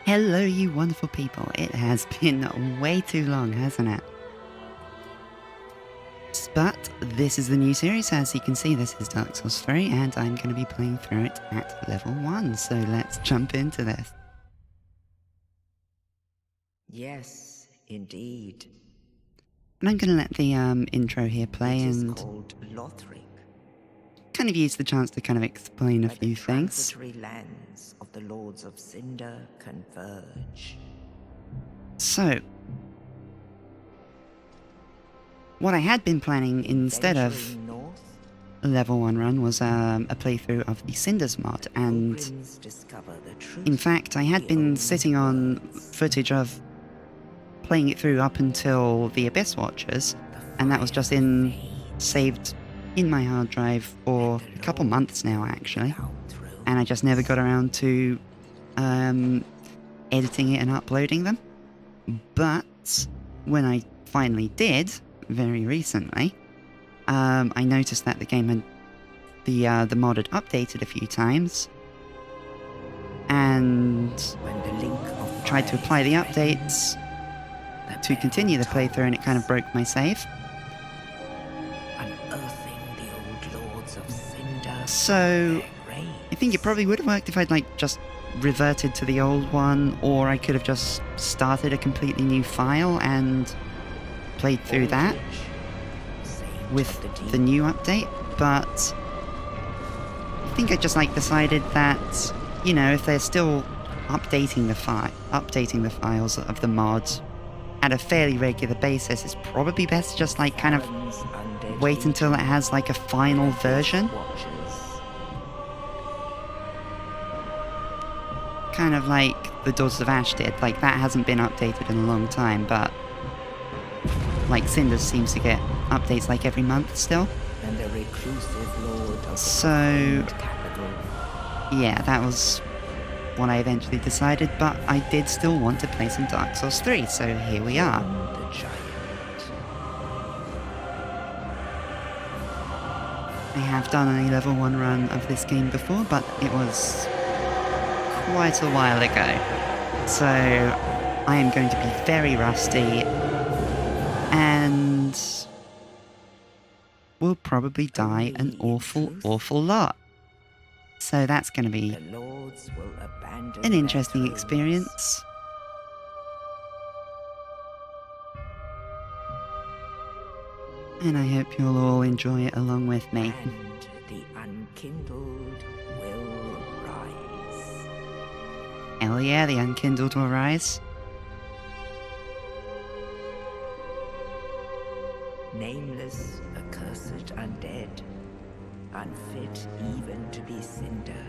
Hello, you wonderful people. It has been way too long, hasn't it? But this is the new series. As you can see, this is Dark Souls 3, and I'm going to be playing through it at level 1. So let's jump into this. Yes, indeed. And I'm going to let the intro here play and called Lothric, kind of use the chance to kind of explain a few things. transitory lands of the Lords of Cinder converge. So, what I had been planning instead of north, a level 1 run was a playthrough of the Cinders mod, and in fact I had been sitting on footage of playing it through up until the Abyss Watchers, and that was just saved in my hard drive for a couple months now actually, and I just never got around to editing it and uploading them. But when I finally did, very recently, I noticed that the game had the mod had updated a few times, and tried to apply the updates to continue the playthrough, and it kind of broke my save. So I think it probably would have worked if I'd just reverted to the old one, or I could have just started a completely new file and played through that with the new update. But I think I just decided that, you know, if they're still updating the files of the mod at a fairly regular basis, it's probably best to just kind of wait until it has a final version. Kind of like the Daughters of Ash did. That hasn't been updated in a long time, but Cinders seems to get updates every month still. So yeah, that was what I eventually decided, but I did still want to play some Dark Souls 3, so here we are. I have done a level 1 run of this game before, but it was quite a while ago, so I am going to be very rusty, and will probably die an awful lot. So that's going to be an interesting experience. And I hope you'll all enjoy it along with me. And the unkindled will rise. Hell yeah, the unkindled will rise. Nameless, accursed undead, unfit even to be cinder.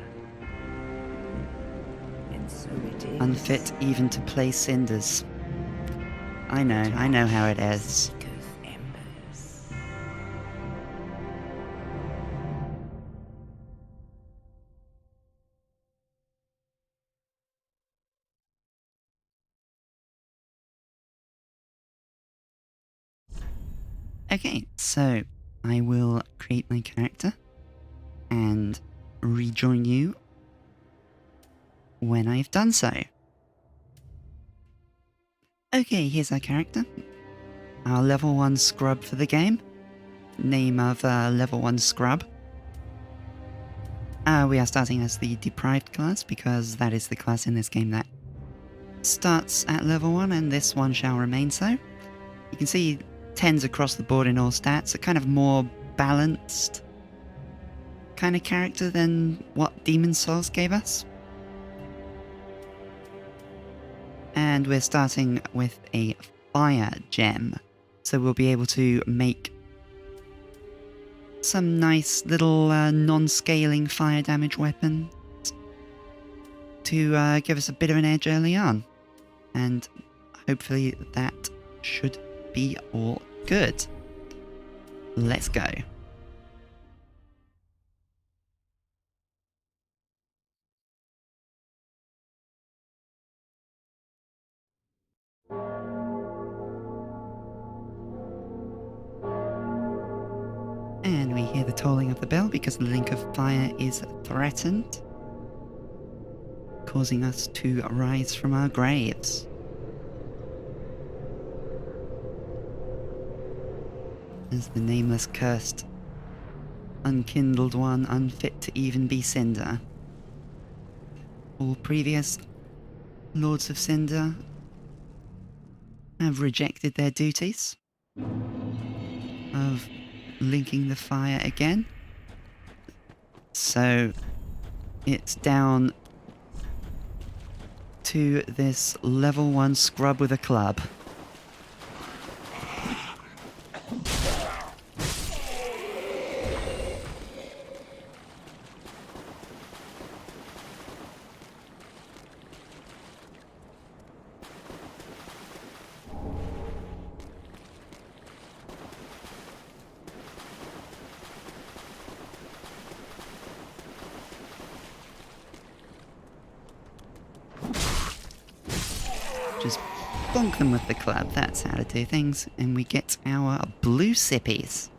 And so it is. Unfit even to play cinders. I know how it is. Okay, so I will create my character and rejoin you when I've done so. Okay, here's our character. Our level 1 scrub for the game. Name of level 1 scrub. We are starting as the deprived class, because that is the class in this game that starts at level 1, and this one shall remain so. You can see 10s across the board in all stats, a kind of more balanced kind of character than what Demon's Souls gave us. And we're starting with a fire gem, so we'll be able to make some nice little non-scaling fire damage weapons to give us a bit of an edge early on, and hopefully that should be all good. Let's go. And we hear the tolling of the bell because the link of fire is threatened. causing us to rise from our graves. As the nameless cursed, unkindled one, unfit to even be Cinder. All previous Lords of Cinder have rejected their duties of linking the fire again. So it's down to this level 1 scrub with a club. Just bonk them with the club, that's how to do things, and we get our blue sippies.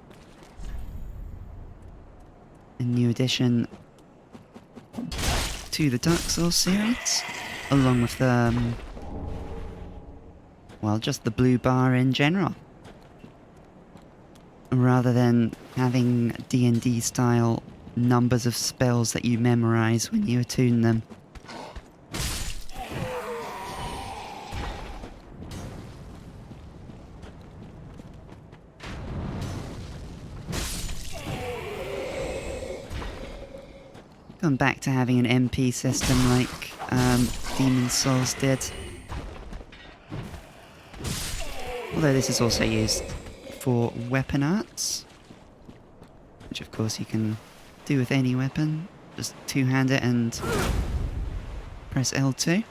A new addition to the Dark Souls series, along with well, just the blue bar in general. Rather than having D&D style numbers of spells that you memorize when you attune them. Gone back to having an MP system like Demon Souls did. Although this is also used for weapon arts, which of course you can do with any weapon. Just two-hand it and press L2.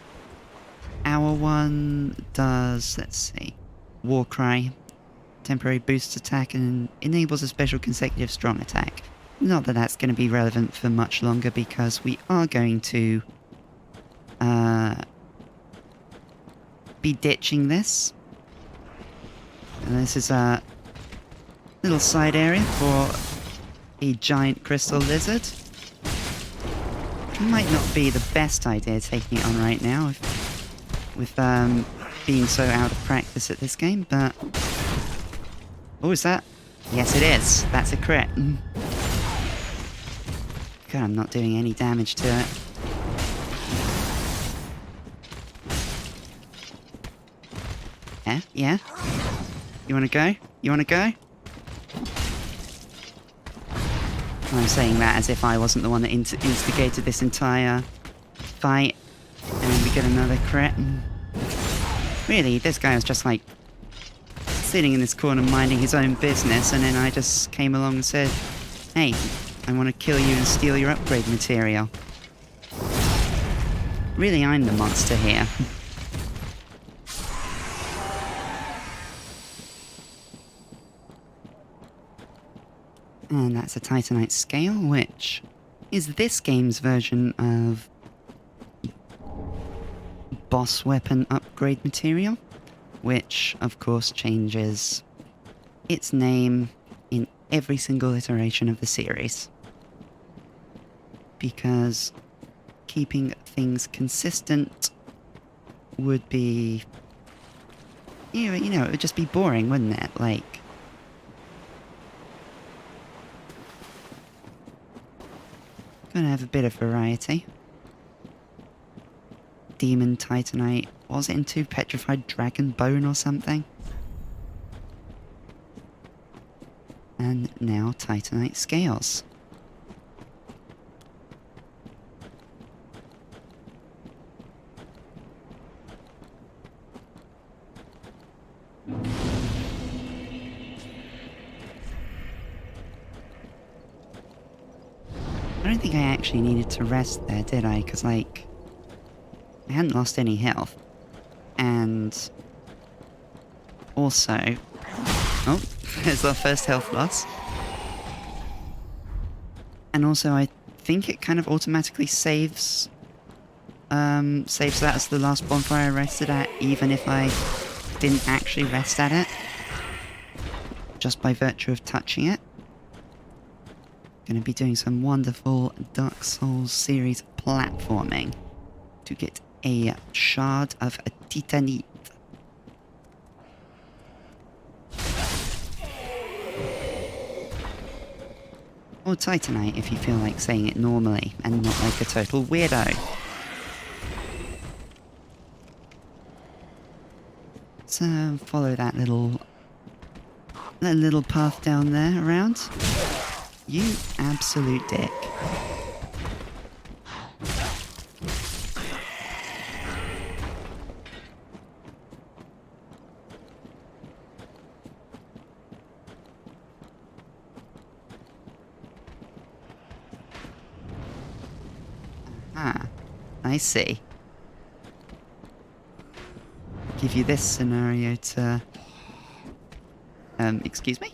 Our one does, let's see, Warcry, temporary boosts attack and enables a special consecutive strong attack. Not that that's going to be relevant for much longer because we are going to be ditching this. And this is a little side area for a giant crystal lizard. Which might not be the best idea taking it on right now with being so out of practice at this game, but... Oh, is that? Yes, it is. That's a crit. God, I'm not doing any damage to it. Yeah? Yeah? You wanna go? You wanna go? I'm saying that as if I wasn't the one that instigated this entire fight. And we get another crit. Really, this guy was just like sitting in this corner minding his own business, and then I just came along and said, hey, I want to kill you and steal your upgrade material. Really, I'm the monster here. And that's a Titanite scale, which is this game's version of boss weapon upgrade material, which of course changes its name in every single iteration of the series. Because keeping things consistent would be... You know, it would just be boring, wouldn't it? Like... Gonna have a bit of variety. Demon Titanite. Was it into Petrified Dragon Bone or something? And now Titanite Scales. I don't think I actually needed to rest there, did I? Because, like, I hadn't lost any health. And also... Oh, there's our first health loss. And also, I think it kind of automatically saves that as the last bonfire I rested at, even if I didn't actually rest at it. Just by virtue of touching it. Going to be doing some wonderful Dark Souls series platforming. to get a shard of a titanite. Or titanite if you feel like saying it normally and not like a total weirdo. So follow that little path down there around. You absolute dick. Ah, I see. Give you this scenario to... excuse me?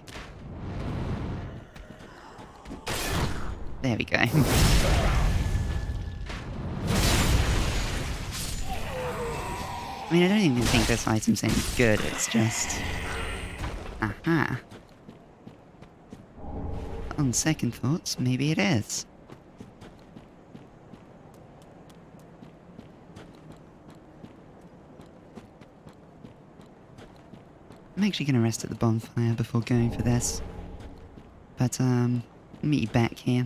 There we go. I mean, I don't even think this item's any good, it's just... Aha. On second thoughts, maybe it is. I'm actually going to rest at the bonfire before going for this. But, I'll meet you back here.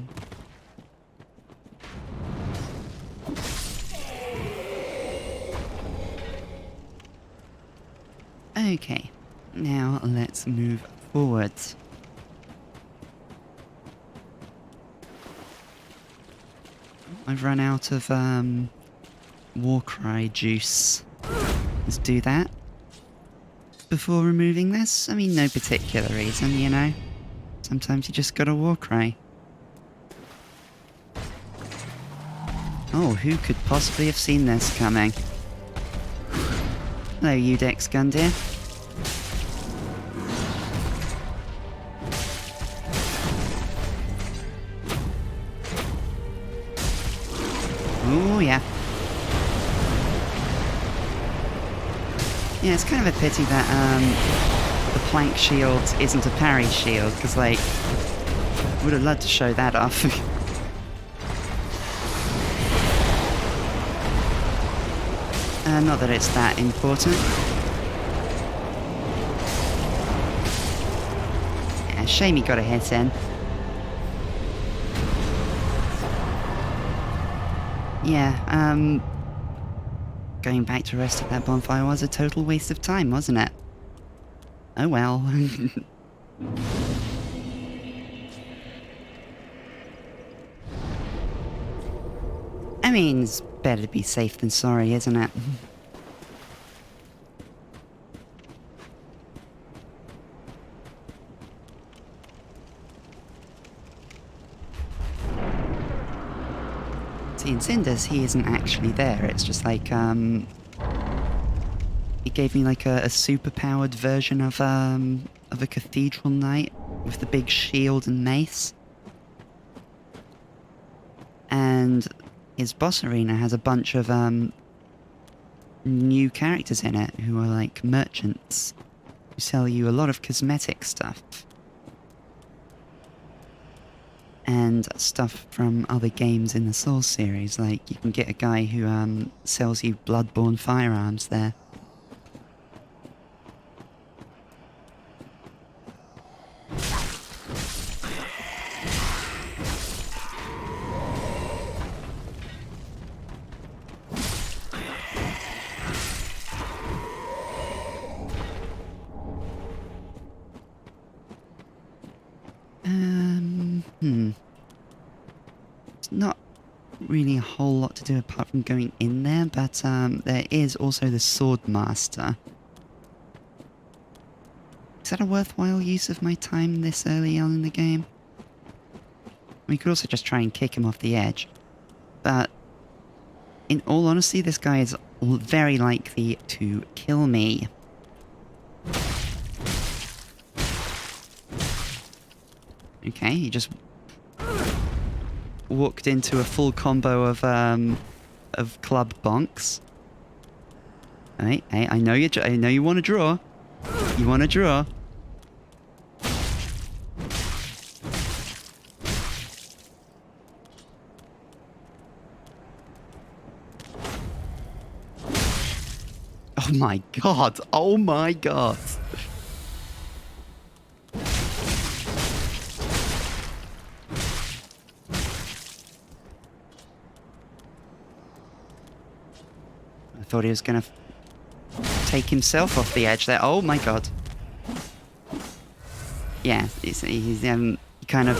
Okay, now let's move forward. I've run out of, Warcry juice. Let's do that. Before removing this? I mean, no particular reason, you know? Sometimes you just gotta Warcry. Oh, who could possibly have seen this coming? Hello, Udex Gundir. Oh, yeah. Yeah, it's kind of a pity that, the plank shield isn't a parry shield, because, like, would have loved to show that off. Not that it's that important. Yeah, shame he got a hit in. Yeah, going back to rest at that bonfire was a total waste of time, wasn't it? Oh well. I mean, it's better to be safe than sorry, isn't it? See, in Cinders, he isn't actually there. It's just like, he gave me like a super-powered version of a cathedral knight with the big shield and mace. And his boss arena has a bunch of new characters in it who are like merchants who sell you a lot of cosmetic stuff and stuff from other games in the Souls series. Like, you can get a guy who sells you Bloodborne firearms there. It's not really a whole lot to do apart from going in there, but there is also the Sword Master. Is that a worthwhile use of my time this early on in the game? We could also just try and kick him off the edge. But, in all honesty, this guy is very likely to kill me. Okay, he just walked into a full combo of club bonks. Hey, I know you want to draw. You want to draw. Oh my god. Oh my god. I thought he was gonna take himself off the edge there. Oh my god. Yeah, he's kind of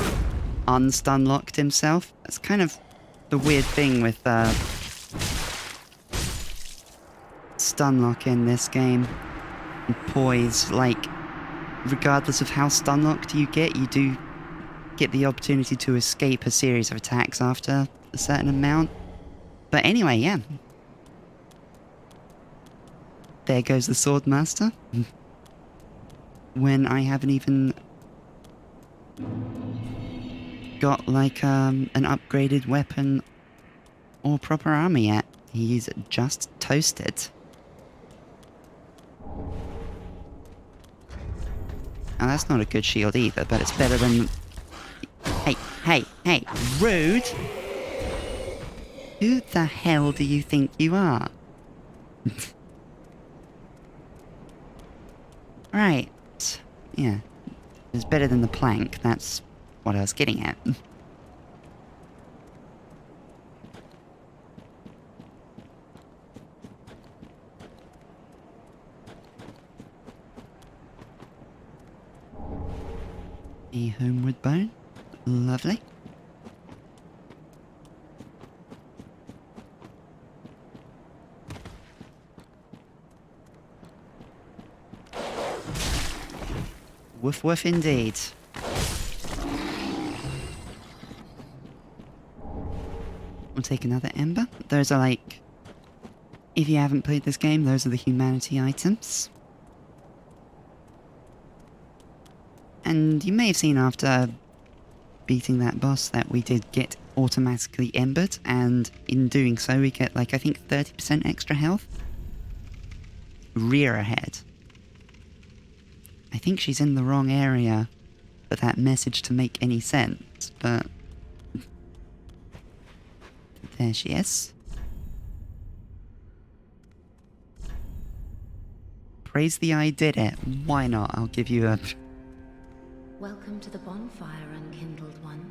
unstun-locked himself. That's kind of the weird thing with stun-lock in this game. And poise, like, regardless of how stun-locked you do get the opportunity to escape a series of attacks after a certain amount. But anyway, yeah. There goes the Swordmaster. When I haven't even got, like, an upgraded weapon or proper armor yet. He's just toasted. Now, that's not a good shield either, but it's better than... Hey, rude! Who the hell do you think you are? Right. Yeah. It's better than the plank, that's what I was getting at. A homeward bone. Lovely. Woof woof indeed. We'll take another ember. Those are like... If you haven't played this game, those are the humanity items. And you may have seen after beating that boss that we did get automatically embered, and in doing so we get, like, I think 30% extra health. Rear ahead. I think she's in the wrong area for that message to make any sense, but... There she is. Praise the I did it. Why not? I'll give you a... Welcome to the bonfire, unkindled one.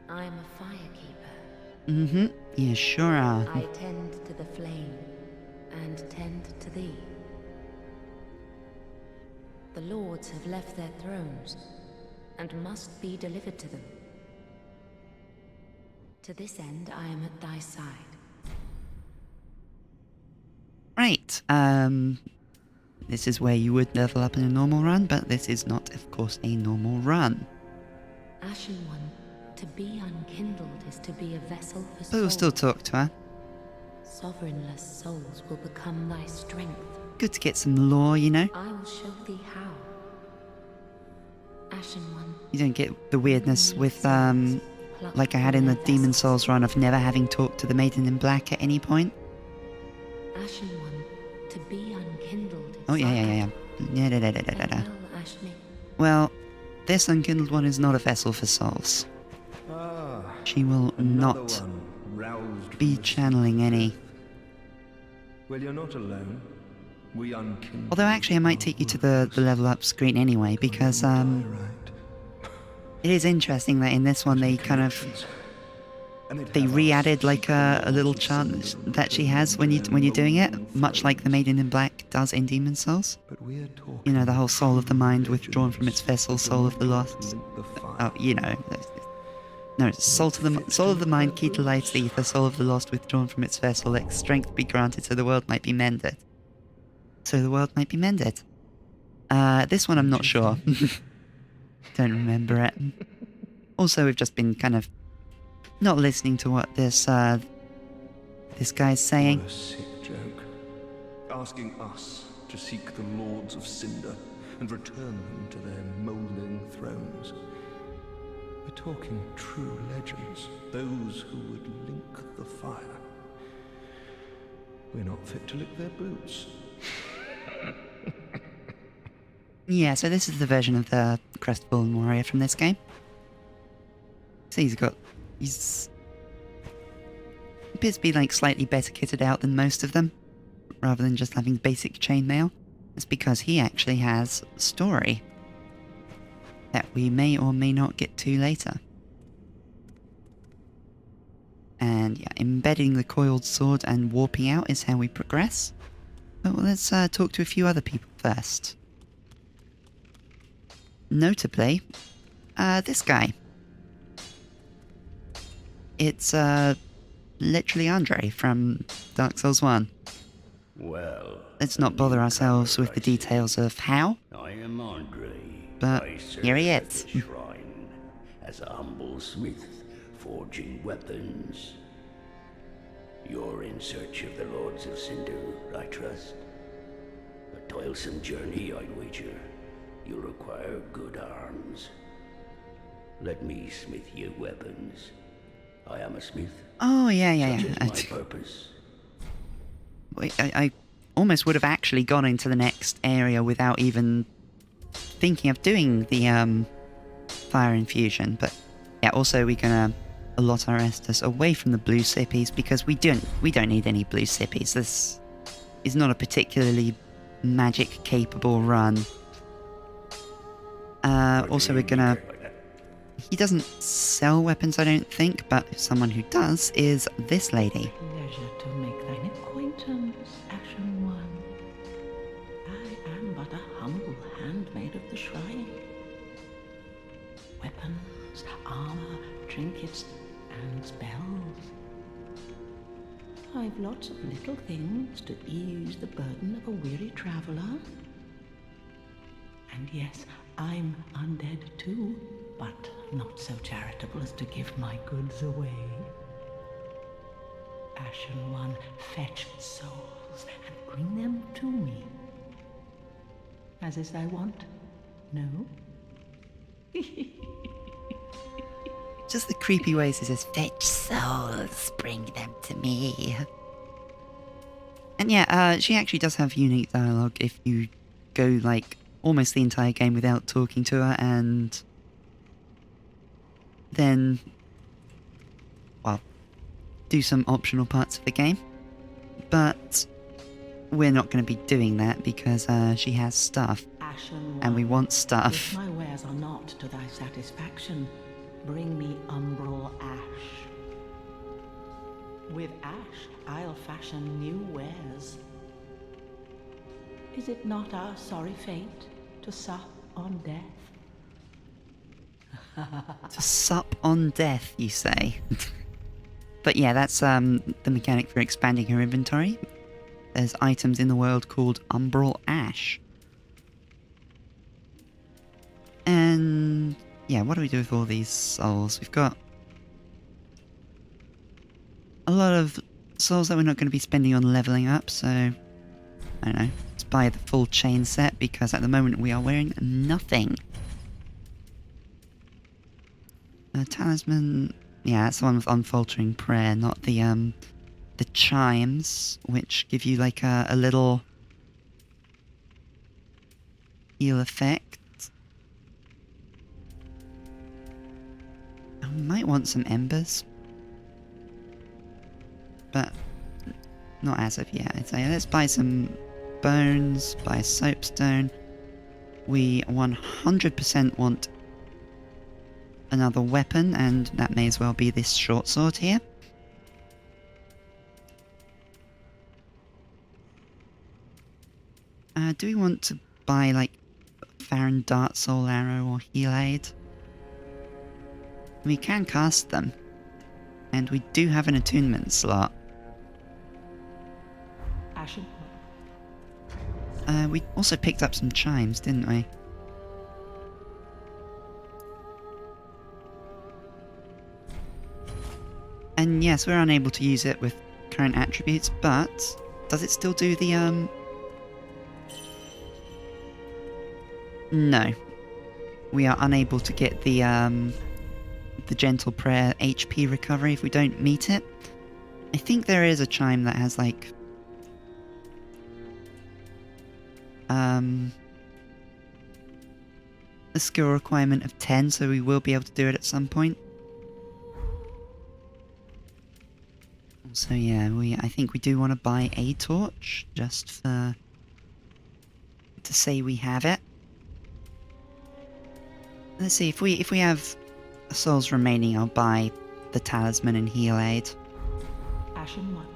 I am a firekeeper. Mm-hmm. You sure are. I tend to the flame, and tend to thee. The lords have left their thrones, and must be delivered to them. To this end, I am at thy side. Right, this is where you would level up in a normal run, but this is not, of course, a normal run. Ashen one, to be unkindled is to be a vessel for souls. But we'll still talk to her. Sovereignless souls will become thy strength. Good to get some lore, you know? I will show thee how. Ashen one. You don't get the weirdness with, like I had in the Demon Souls run of never having talked to the Maiden in Black at any point. Ashen one, to be unkindled is Oh, yeah. Well, this unkindled one is not a vessel for souls. She will not be channeling any. Well, you're not alone. We unkindled. Although actually I might take you to the level up screen anyway, because it is interesting that in this one they kind of they re-added like a little chant that she has when you're doing it, much like the Maiden in Black does in Demon Souls. You know, the whole soul of the mind withdrawn from its vessel, soul of the lost. Oh, you know. No, soul of the mind, key to life's ether, soul of the lost withdrawn from its vessel, let strength be granted so the world might be mended. So the world might be mended. This one I'm not sure. Don't remember it. Also, we've just been kind of not listening to what this guy's saying. What a sick joke. Asking us to seek the lords of Cinder and return them to their moulding thrones. We're talking true legends, those who would link the fire. We're not fit to lick their boots. Yeah, so this is the version of the Crestfallen Warrior from this game. So he's appears to be like slightly better kitted out than most of them. rather than just having basic chainmail. That's because he actually has story that we may or may not get to later. And yeah, embedding the coiled sword and warping out is how we progress. But let's talk to a few other people first. Notably, this guy. It's literally Andre from Dark Souls 1. Well, Let's not bother ourselves with the details of how, I am Andre. but I serve here he at is. the shrine as a humble smith, forging weapons. You're in search of the Lords of Cinder, I trust. A toilsome journey, I'd wager. You'll require good arms. Let me smith you weapons. I am a smith. Oh, yeah. Such is my purpose. I almost would have actually gone into the next area without even thinking of doing the fire infusion, but yeah, also we're gonna allot our Estus away from the blue sippies because we don't need any blue sippies. This is not a particularly magic capable run. Also we're gonna... He doesn't sell weapons, I don't think, but someone who does is this lady. Pleasure to make thine acquaintance, Ashen One. I am but a humble handmaid of the shrine. Weapons, armor, trinkets, and spells. I've lots of little things to ease the burden of a weary traveler. And yes, I'm undead too, but not so charitable as to give my goods away. Ashen One, fetch souls and bring them to me. As is thy wont, no? Just the creepy ways he says, "Fetch souls, bring them to me." And yeah, she actually does have unique dialogue if you go like almost the entire game without talking to her, and then, well, do some optional parts of the game. But we're not going to be doing that because she has stuff, Ashen and we One, want if stuff. my wares are not to thy satisfaction, bring me umbral ash. With ash, I'll fashion new wares. Is it not our sorry fate to sup on death? To sup on death, you say? But yeah, that's the mechanic for expanding her inventory. There's items in the world called umbral ash. And yeah, what do we do with all these souls? We've got a lot of souls that we're not going to be spending on leveling up, so I don't know. Let's buy the full chain set because at the moment we are wearing nothing. Talisman, yeah, that's the one with unfaltering prayer, not the chimes, which give you like a little heal effect. I might want some embers, but not as of yet. I'd say let's buy some bones, buy soapstone. We 100% want another weapon, and that may as well be this short sword here. Do we want to buy like Farron Dart Soul Arrow or Heal Aid? We can cast them, and we do have an attunement slot. Ashen We also picked up some chimes, didn't we? And yes, we're unable to use it with current attributes, but does it still do the No. We are unable to get the gentle prayer HP recovery if we don't meet it. I think there is a chime that has like a skill requirement of 10, so we will be able to do it at some point. So yeah, I think we do want to buy a torch just for to say we have it. Let's see if we have souls remaining. I'll buy the talisman and heal aid. Ashen one.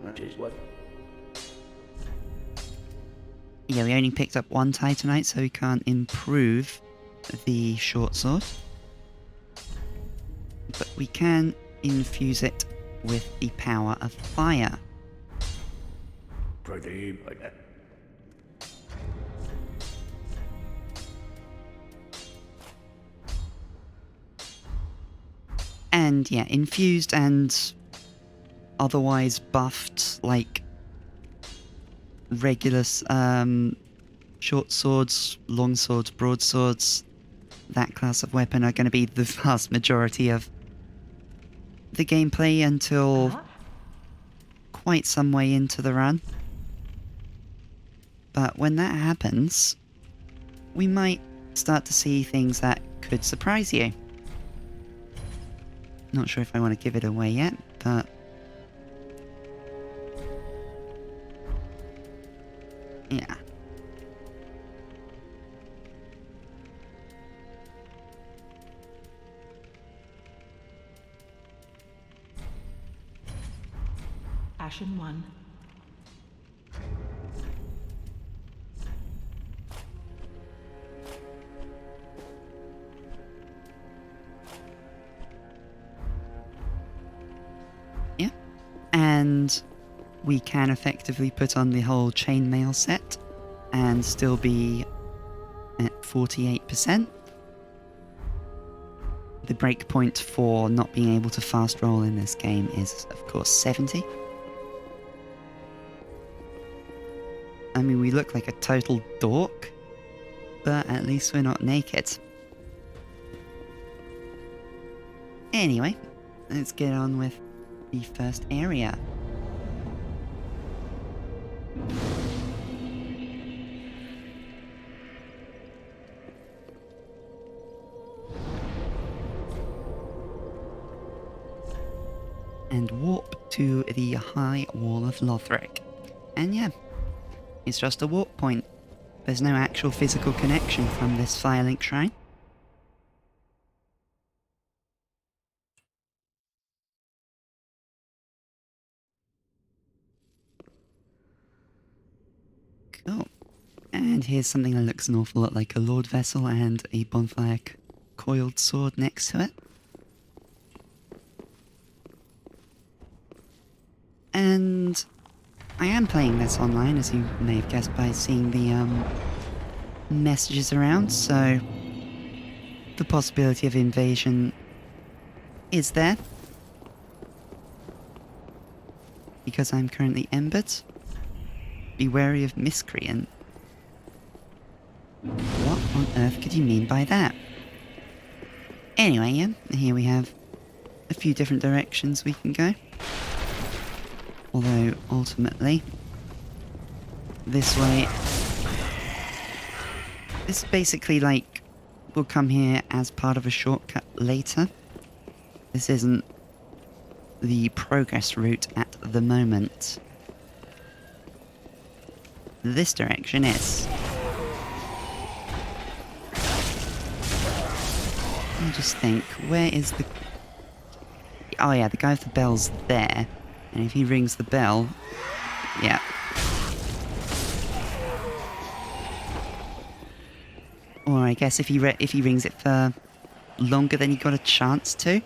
That is what? Yeah, we only picked up one titanite, so we can't improve the short sword. But we can infuse it with the power of fire. Pretty. And yeah, infused and otherwise buffed, like regular short swords, long swords, broadswords, that class of weapon are going to be the vast majority of the gameplay until quite some way into the run. But when that happens, we might start to see things that could surprise you. Not sure if I want to give it away yet, but yeah. Ashen one. Yeah. And we can effectively put on the whole chainmail set and still be at 48%. The breakpoint for not being able to fast roll in this game is, of course, 70. I mean, we look like a total dork, but at least we're not naked. Anyway, let's get on with the first area. And warp to the High Wall of Lothric. And yeah, it's just a warp point. There's no actual physical connection from this Firelink Shrine. Cool. And here's something that looks an awful lot like a Lord Vessel and a bonfire coiled sword next to it. And I am playing this online, as you may have guessed by seeing the messages around, so the possibility of invasion is there. Because I'm currently embered. Be wary of miscreant. What on earth could you mean by that? Anyway, yeah, here we have a few different directions we can go. Although, ultimately, this way... This basically, like, will come here as part of a shortcut later. This isn't the progress route at the moment. This direction is. Let me just think, where is the... Oh yeah, the guy with the bell's there. And if he rings the bell... Yeah. Or I guess if he rings it for longer than he got a chance to,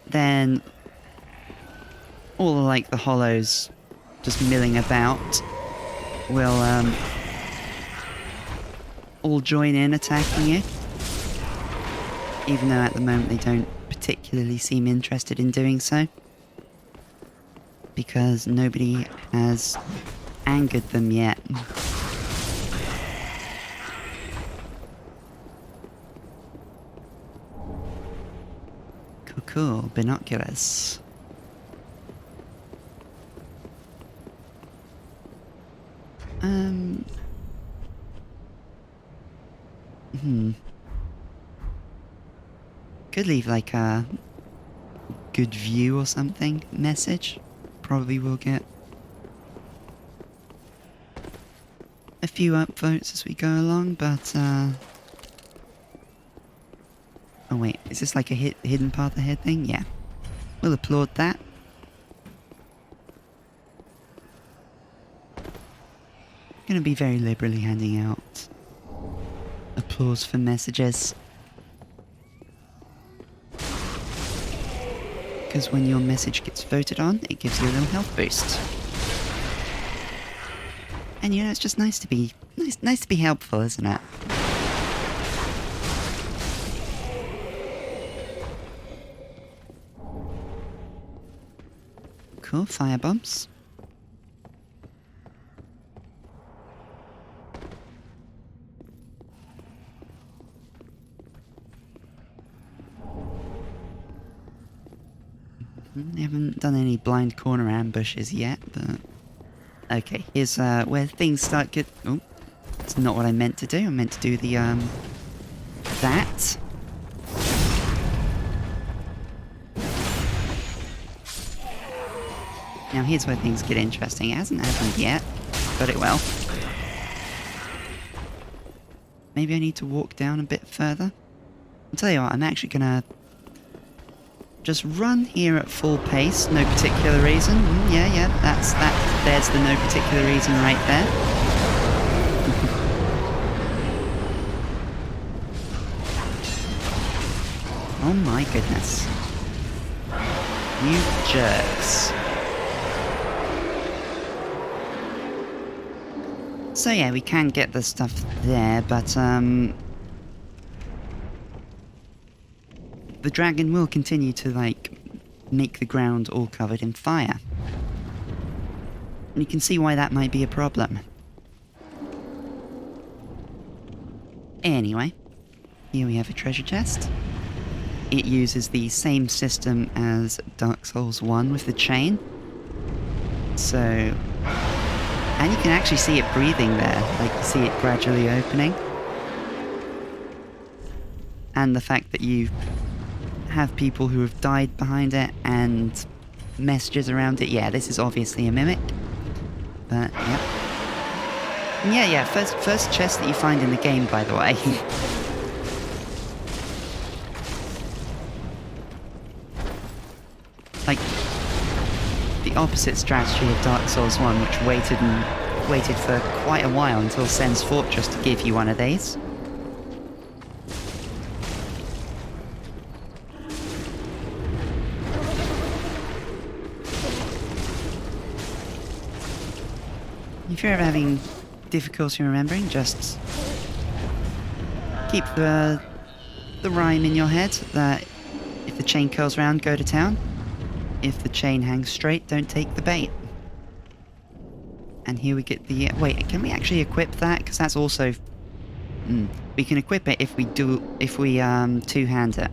then all like the hollows just milling about will all join in attacking you. Even though at the moment they don't particularly seem interested in doing so. Because nobody has angered them yet. Cool, binoculars. Could leave like a good view or something message. Probably will get a few upvotes as we go along, but oh wait, is this like a hidden path ahead thing? Yeah. We'll applaud that. Gonna be very liberally handing out applause for messages. Because when your message gets voted on, it gives you a little health boost. And you know, it's just nice to be nice to be helpful, isn't it? Cool, fire bombs. I haven't done any blind corner ambushes yet, but... Okay, here's where things start get... Oh, that's not what I meant to do. I meant to do the, that. Now here's where things get interesting. It hasn't happened yet, but it will. Maybe I need to walk down a bit further. I'll tell you what, I'm actually gonna... just run here at full pace, no particular reason. Yeah, there's the no particular reason right there. Oh my goodness. You jerks. So yeah, we can get the stuff there, but the dragon will continue to, like, make the ground all covered in fire. And you can see why that might be a problem. Anyway, here we have a treasure chest. It uses the same system as Dark Souls 1 with the chain. So... and you can actually see it breathing there, like you see it gradually opening. And the fact that you have people who have died behind it and messages around it. Yeah, this is obviously a mimic. But, yeah. Yeah, first chest that you find in the game, by the way. Like, the opposite strategy of Dark Souls 1, which waited for quite a while until Sen's Fortress to give you one of these. If you're ever having difficulty remembering, just keep the rhyme in your head that if the chain curls round, go to town. If the chain hangs straight, don't take the bait. And here we get the... wait, can we actually equip that? Because that's also... we can equip it if we two-hand it.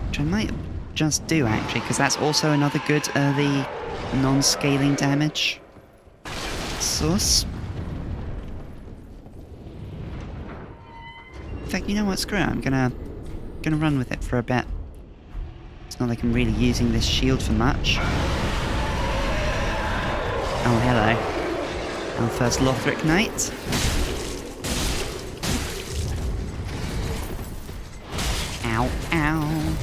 Which I might just do, actually, because that's also another good early non-scaling damage source. In fact, you know what? Screw it. I'm gonna run with it for a bit. It's not like I'm really using this shield for much. Oh, hello. Our first Lothric knight. Ow, ow.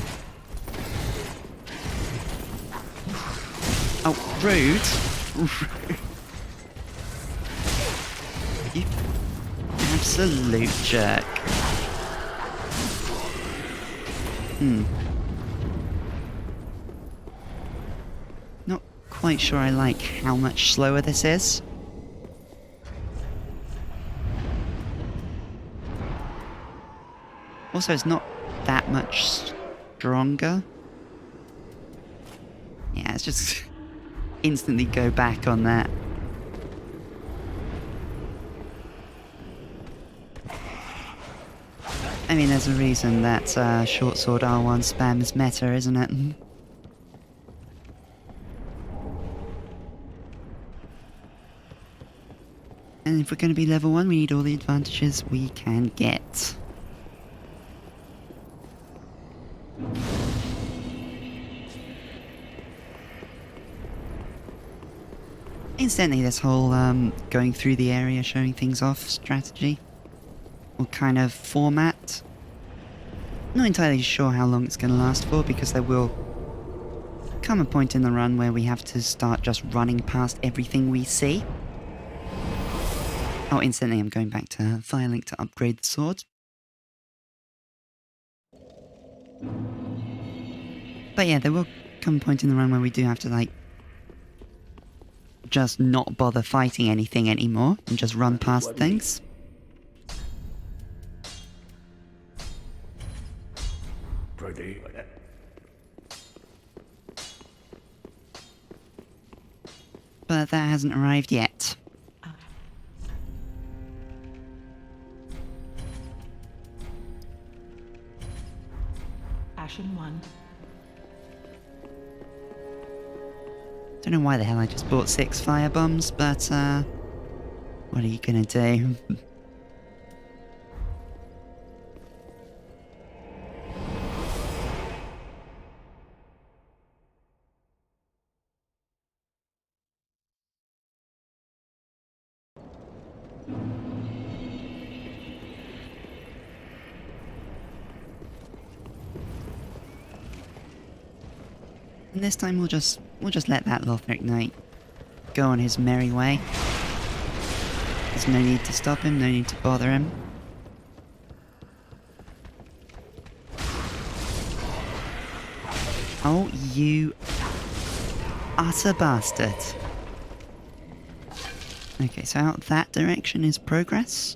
Oh, rude. You absolute jerk. Not quite sure I like how much slower this is. Also, it's not that much stronger. Yeah, it's just instantly go back on that. I mean, there's a reason that short sword R1 spam is meta, isn't it? And if we're going to be level 1, we need all the advantages we can get. Incidentally, this whole going through the area, showing things off strategy, or kind of format, not entirely sure how long it's going to last for, because there will come a point in the run where we have to start just running past everything we see. Oh, incidentally, I'm going back to Firelink to upgrade the sword. But yeah, there will come a point in the run where we do have to, like, just not bother fighting anything anymore and just run past things. But that hasn't arrived yet. Ashen one. Don't know why the hell I just bought 6 fire bombs, but what are you gonna do? And this time we'll just let that Lothric knight go on his merry way. There's no need to stop him, no need to bother him. Oh, you utter bastard. Okay, so out that direction is progress.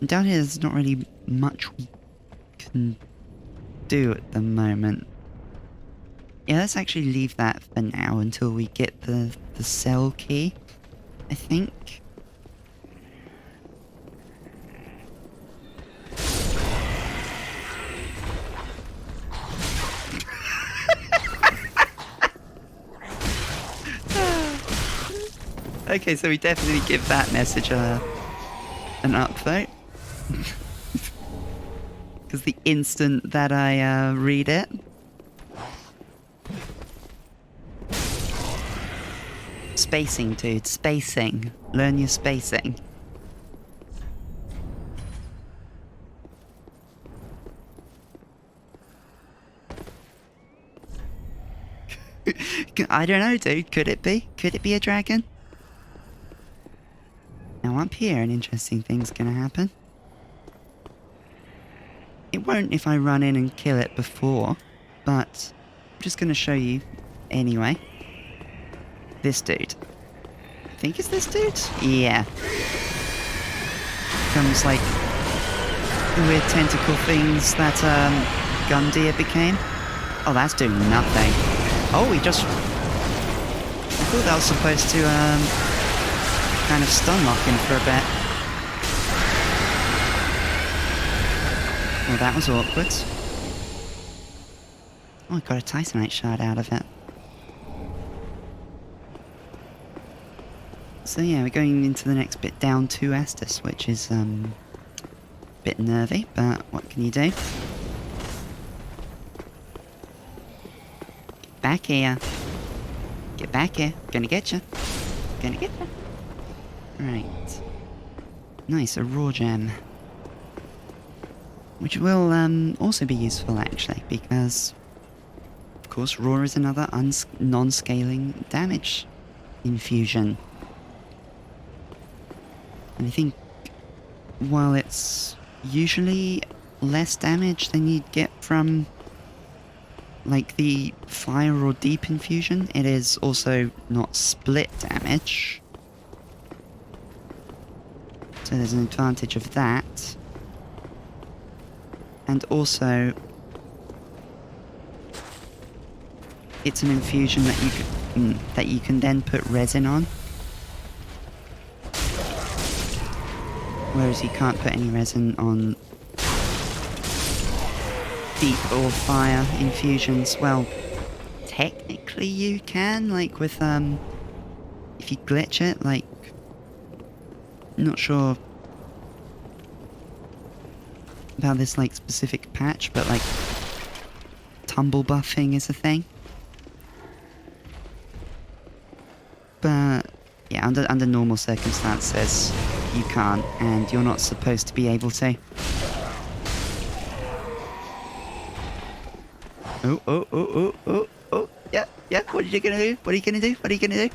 And down here there's not really much we can do at the moment. Yeah, let's actually leave that for now until we get the cell key, I think. Okay, so we definitely give that message an upvote. Because the instant that I read it, spacing, dude. Spacing. Learn your spacing. I don't know, dude. Could it be? Could it be a dragon? Now up here, an interesting thing's gonna happen. It won't if I run in and kill it before, but I'm just gonna show you anyway. This dude. I think it's this dude? Yeah. Comes like the weird tentacle things that Gundyr became. Oh, that's doing nothing. Oh, he just... I thought that was supposed to kind of stun lock him for a bit. Well, that was awkward. Oh, I got a Titanite shard out of it. So yeah, we're going into the next bit down to Estus, which is a bit nervy, but what can you do? Get back here. Get back here. Gonna get you. Gonna get you. Right. Nice, a raw gem. Which will also be useful actually, because of course raw is another non-scaling damage infusion. And I think while it's usually less damage than you'd get from like the fire or deep infusion, it is also not split damage. So there's an advantage of that. And also it's an infusion that you can then put resin on. Whereas you can't put any resin on deep or fire infusions. Well, technically you can, like with, if you glitch it, like, not sure about this, like, specific patch, but, like, tumble buffing is a thing. But Yeah, under normal circumstances, you can't, and you're not supposed to be able to. Oh, yeah, what are you gonna do? What are you gonna do? What are you gonna do?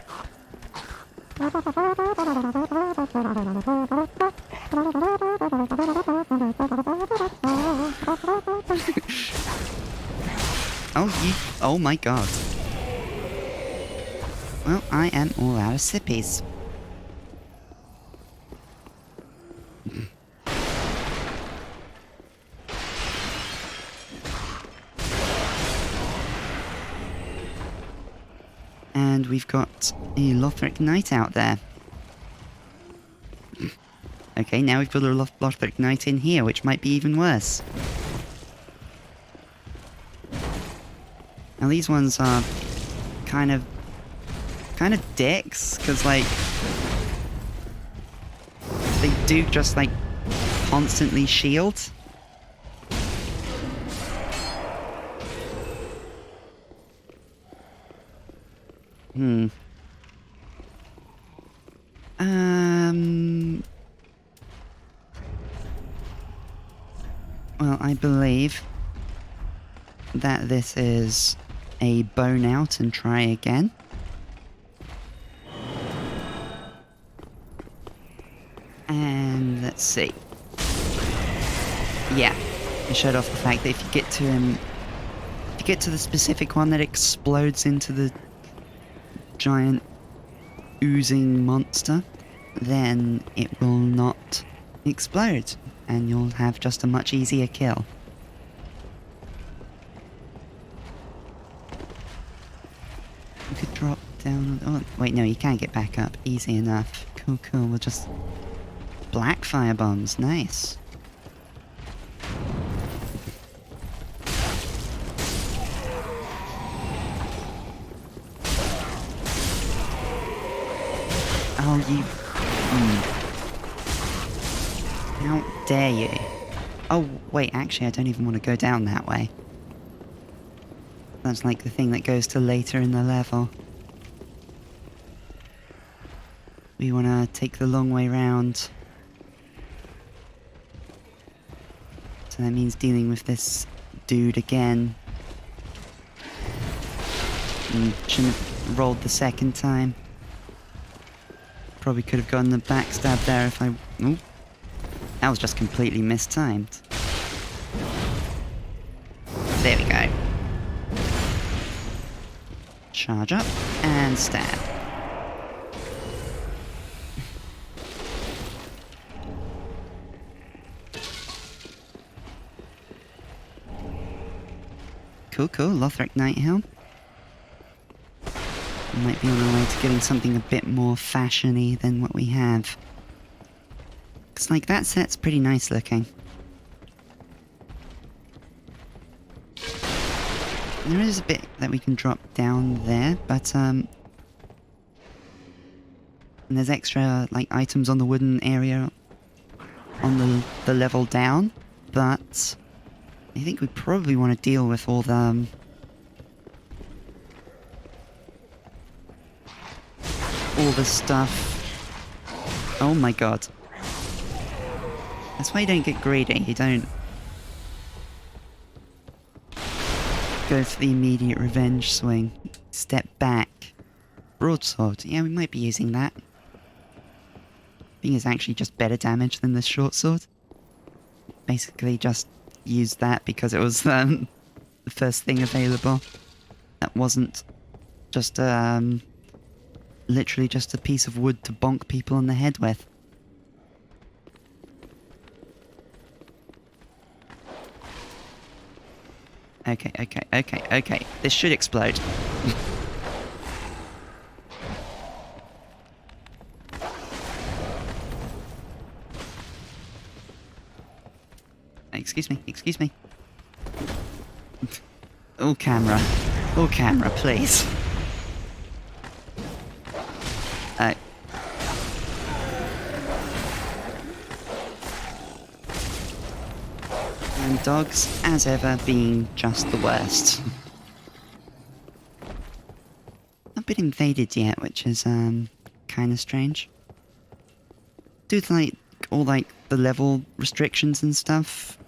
Oh my god. Well, I am all out of sippies. And we've got a Lothric Knight out there. Okay, now we've got a Lothric Knight in here, which might be even worse. Now these ones are kind of dicks, because like they do just like constantly shield. Well, I believe that this is a bone out and try again. And let's see. Yeah, I showed off the fact that if you get to him, if you get to the specific one that explodes into the giant oozing monster, then it will not explode, and you'll have just a much easier kill. You could drop down. Oh, wait, no, you can't get back up. Easy enough. Cool, we'll just... Black fire bombs, nice. Oh, you... How dare you? Oh, wait, actually, I don't even want to go down that way. That's like the thing that goes to later in the level. We want to take the long way round. So that means dealing with this dude again. Shouldn't have rolled the second time. Probably could have gotten the backstab there if I... Ooh. That was just completely mistimed. There we go. Charge up and stab. Cool, Lothric Knight Helm. We might be on our way to getting something a bit more fashion-y than what we have. Looks like that set's pretty nice looking. There is a bit that we can drop down there, but and there's extra like items on the wooden area on the level down, but I think we probably want to deal with all the stuff. Oh my god. That's why you don't get greedy. You don't go for the immediate revenge swing. Step back. Broadsword. Yeah, we might be using that. I think it's actually just better damage than the short sword. Basically just used that because it was the first thing available. That wasn't just literally just a piece of wood to bonk people on the head with. Okay. This should explode. Excuse me. Oh, camera, please. And dogs, as ever, being just the worst. Not been invaded yet, which is kind of strange. Due to like all like the level restrictions and stuff,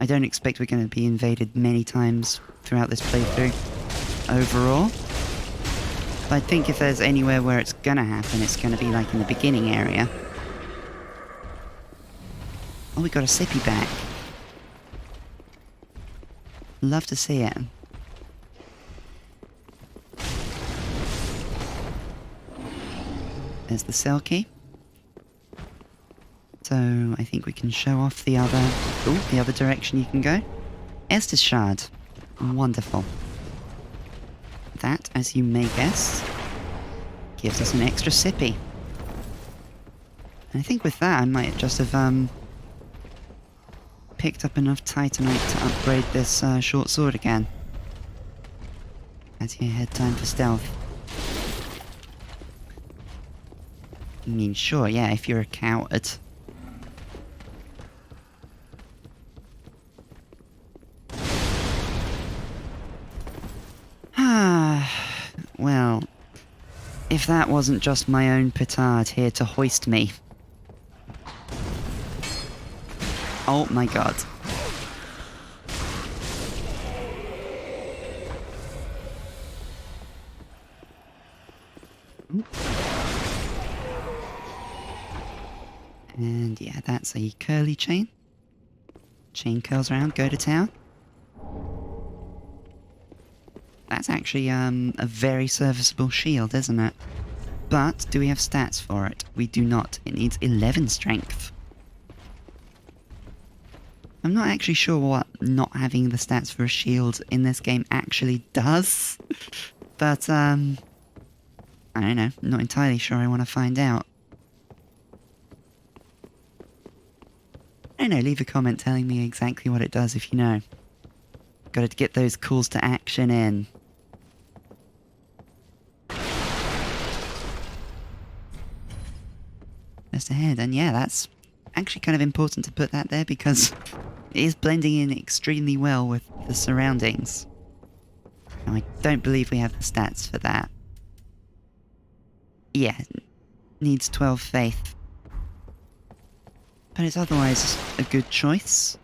I don't expect we're going to be invaded many times throughout this playthrough overall. But I think if there's anywhere where it's going to happen, it's going to be like in the beginning area. Oh, we got a sippy back. Love to see it. There's the cell key. So I think we can show off the other direction you can go. Estus Shard. Wonderful. That, as you may guess, gives us an extra sippy. And I think with that I might just have picked up enough Titanite to upgrade this short sword again. As you head time for stealth. I mean, sure, yeah, if you're a coward. Well, if that wasn't just my own petard here to hoist me. Oh my god. Ooh. And yeah, that's a curly chain. Chain curls around, go to town. That's actually a very serviceable shield, isn't it? But do we have stats for it? We do not. It needs 11 strength. I'm not actually sure what not having the stats for a shield in this game actually does. But, I don't know. I'm not entirely sure I want to find out. I don't know, leave a comment telling me exactly what it does if you know. Gotta get those calls to action in. Just ahead, and yeah, that's actually kind of important to put that there because it is blending in extremely well with the surroundings. Now, I don't believe we have the stats for that. Yeah, needs 12 faith. But it's otherwise a good choice.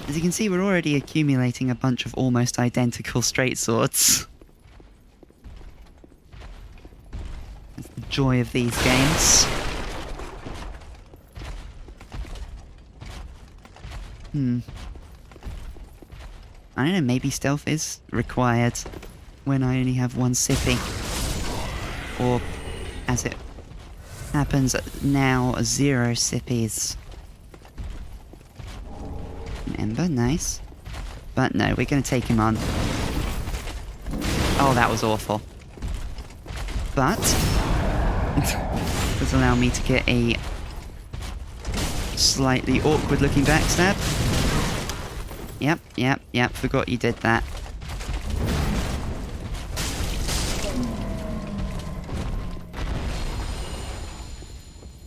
As you can see, we're already accumulating a bunch of almost identical straight swords. That's the joy of these games. I don't know, maybe stealth is required when I only have one sippy. Or, as it happens now, 0 sippies. An ember, nice. But no, we're going to take him on. Oh, that was awful. But does allow me to get a slightly awkward looking backstab. Yep, forgot you did that.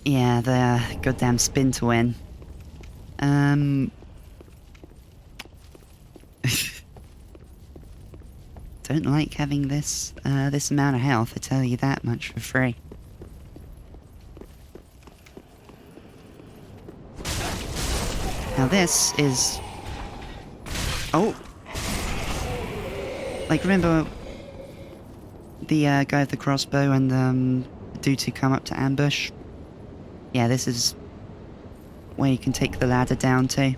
Yeah, the goddamn spin to win. Don't like having this this amount of health, I tell you that much for free. Now this is... Oh! Like, remember the guy with the crossbow and the dude who come up to ambush? Yeah, this is where you can take the ladder down to.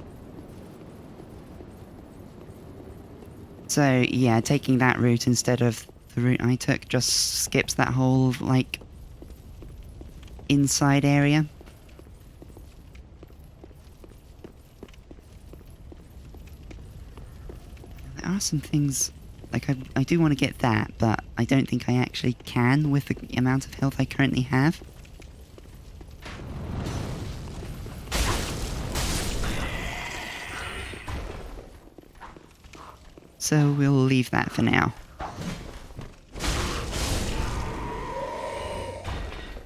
So, yeah, taking that route instead of the route I took just skips that whole, like, inside area. There are some things, like, I do want to get that, but I don't think I actually can with the amount of health I currently have. So we'll leave that for now.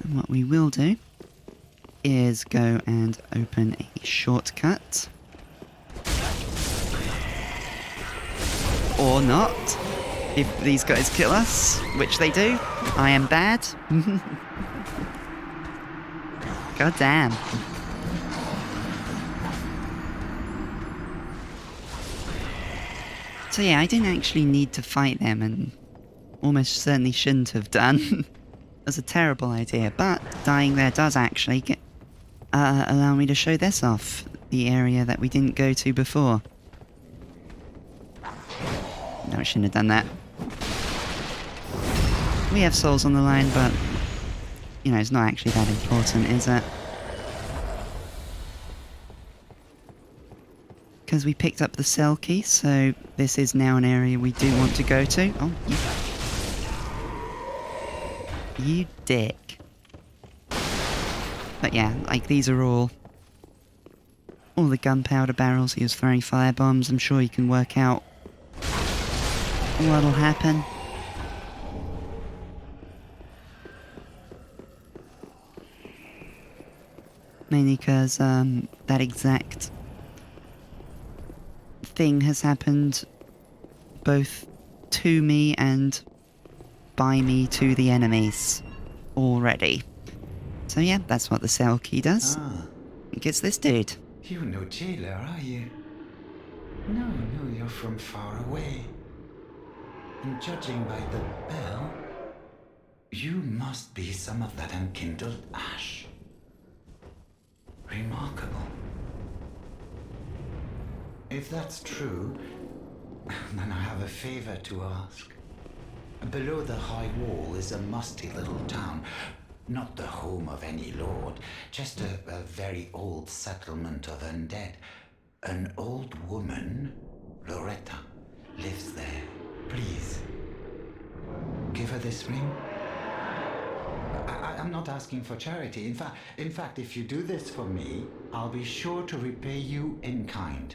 And what we will do is go and open a shortcut. Or not, if these guys kill us, which they do, I am bad. God damn. So yeah, I didn't actually need to fight them, and almost certainly shouldn't have done. That's a terrible idea, but dying there does actually allow me to show this off, the area that we didn't go to before. No, I shouldn't have done that. We have souls on the line, but, you know, it's not actually that important, is it? Because we picked up the cell key, so this is now an area we do want to go to. Oh, you dick. But yeah, like, these are all the gunpowder barrels. He was throwing firebombs. I'm sure you can work out what'll happen. Mainly because that exact thing has happened both to me and by me to the enemies already. So yeah, that's what the cell key does. It gets this dude. You're no jailer, are you? No, you're from far away. And judging by the bell, you must be some of that unkindled ash. Remarkable. If that's true, then I have a favor to ask. Below the high wall is a musty little town. Not the home of any lord, just a very old settlement of undead. An old woman, Loretta, lives there. Please, give her this ring. I'm not asking for charity. In fact, if you do this for me, I'll be sure to repay you in kind.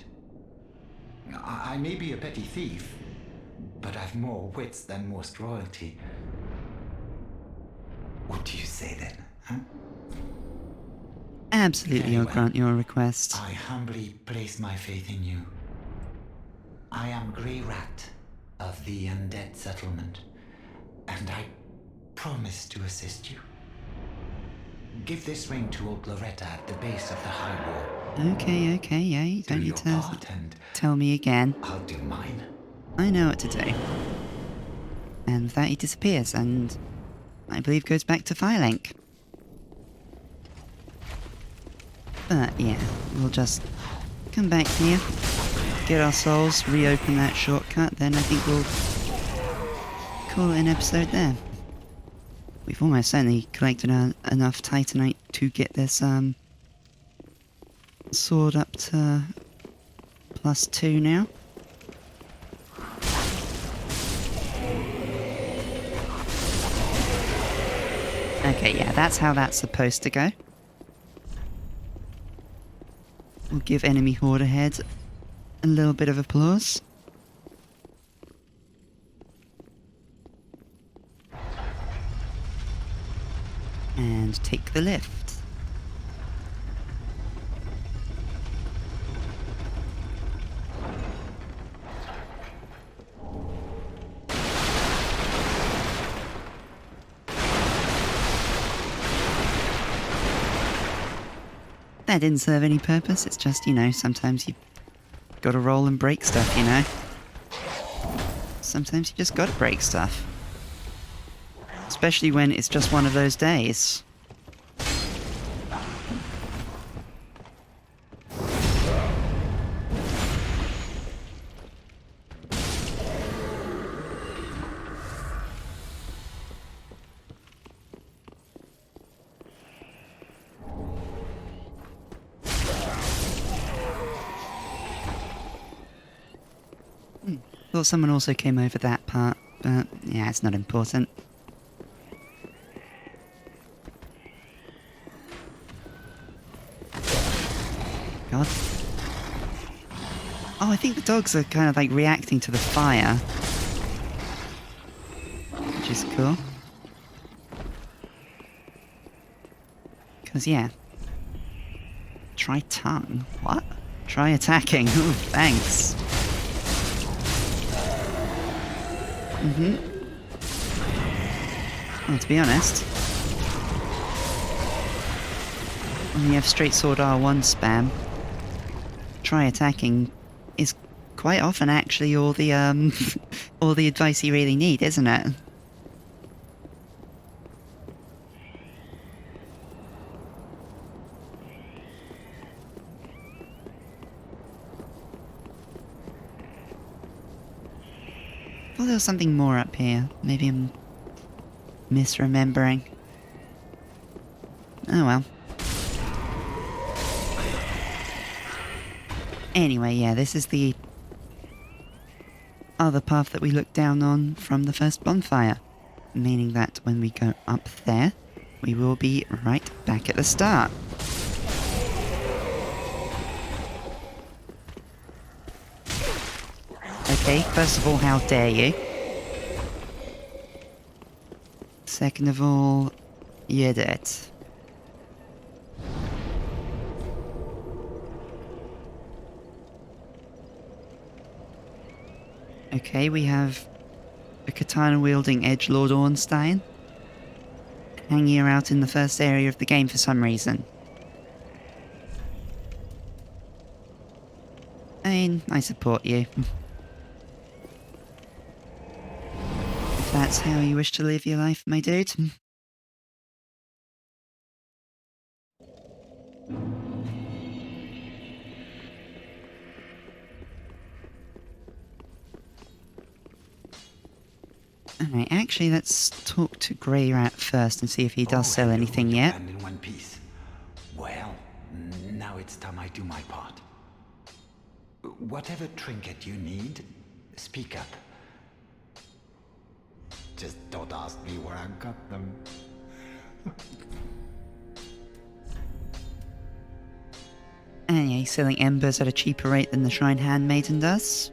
I may be a petty thief, but I've more wits than most royalty. What do you say then, huh? Absolutely, I'll grant your request. I humbly place my faith in you. I am Grey Rat of the undead settlement, and I promise to assist you. Give this ring to old Loretta at the base of the high wall. Okay, yeah, you don't need to tell me again. I'll do mine. I know what to do. And with that, he disappears, and I believe goes back to Firelink. But yeah, we'll just come back here, get our souls, reopen that shortcut, then I think we'll call it an episode there. We've almost certainly collected enough Titanite to get this sword up to +2 now. Okay, yeah, that's how that's supposed to go. We'll give enemy horde ahead a little bit of applause. And take the lift. That didn't serve any purpose, it's just, you know, sometimes you gotta roll and break stuff, you know? Sometimes you just gotta break stuff. Especially when it's just one of those days. Thought someone also came over that part, but yeah, it's not important. God. Oh, I think the dogs are kind of like reacting to the fire. Which is cool. Because, yeah. Try tongue. What? Try attacking. Ooh, thanks. Well, to be honest, when you have straight sword R1 spam, try attacking is quite often actually all the all the advice you really need, isn't it? Well, there was something more up here. Maybe I'm misremembering. Oh well. Anyway, yeah, this is the other path that we looked down on from the first bonfire. Meaning that when we go up there, we will be right back at the start. Okay, first of all, how dare you? Second of all, you did it. Okay, we have a katana-wielding edgelord Ornstein hanging out in the first area of the game for some reason. I mean, I support you. If that's how you wish to live your life, my dude. Alright, actually let's talk to Grey Rat first and see if he does sell anything yet. And in one piece. Well, now it's time I do my part. Whatever trinket you need, speak up. Just don't ask me where I got them. And yeah, he's selling embers at a cheaper rate than the Shrine Handmaiden does.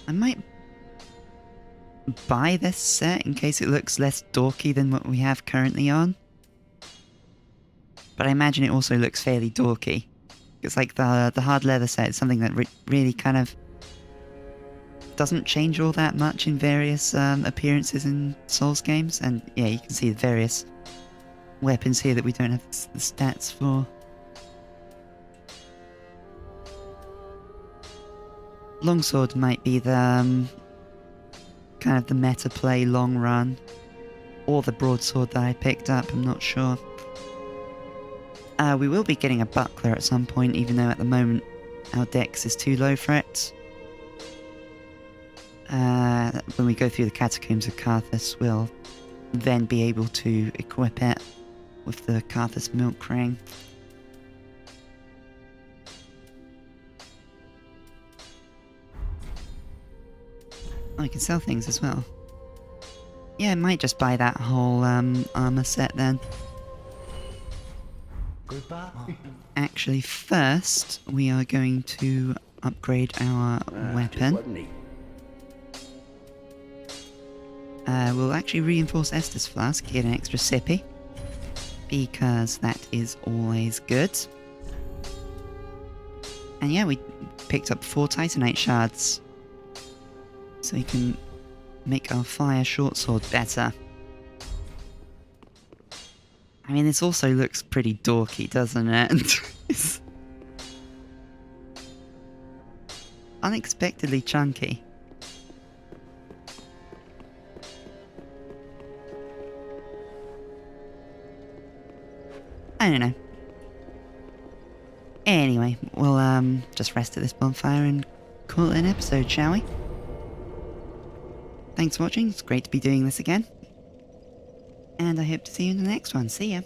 I might buy this set in case it looks less dorky than what we have currently on. But I imagine it also looks fairly dorky. It's like the hard leather set is something that really kind of doesn't change all that much in various appearances in Souls games. And yeah, you can see the various weapons here that we don't have the stats for. Longsword might be the kind of the meta play long run, or the broadsword that I picked up, I'm not sure. We will be getting a buckler at some point, even though at the moment our dex is too low for it. When we go through the Catacombs of Karthus, we'll then be able to equip it with the Karthus milk ring. Oh, I can sell things as well. Yeah, I might just buy that whole armor set then. Goodbye. Actually, first, we are going to upgrade our weapon. We'll actually reinforce Estus Flask, get an extra sippy, because that is always good. And yeah, we picked up 4 Titanite shards, so we can make our fire short sword better. I mean, this also looks pretty dorky, doesn't it? It's unexpectedly chunky. I don't know. Anyway, we'll just rest at this bonfire and call it an episode, shall we? Thanks for watching, it's great to be doing this again. And I hope to see you in the next one. See ya!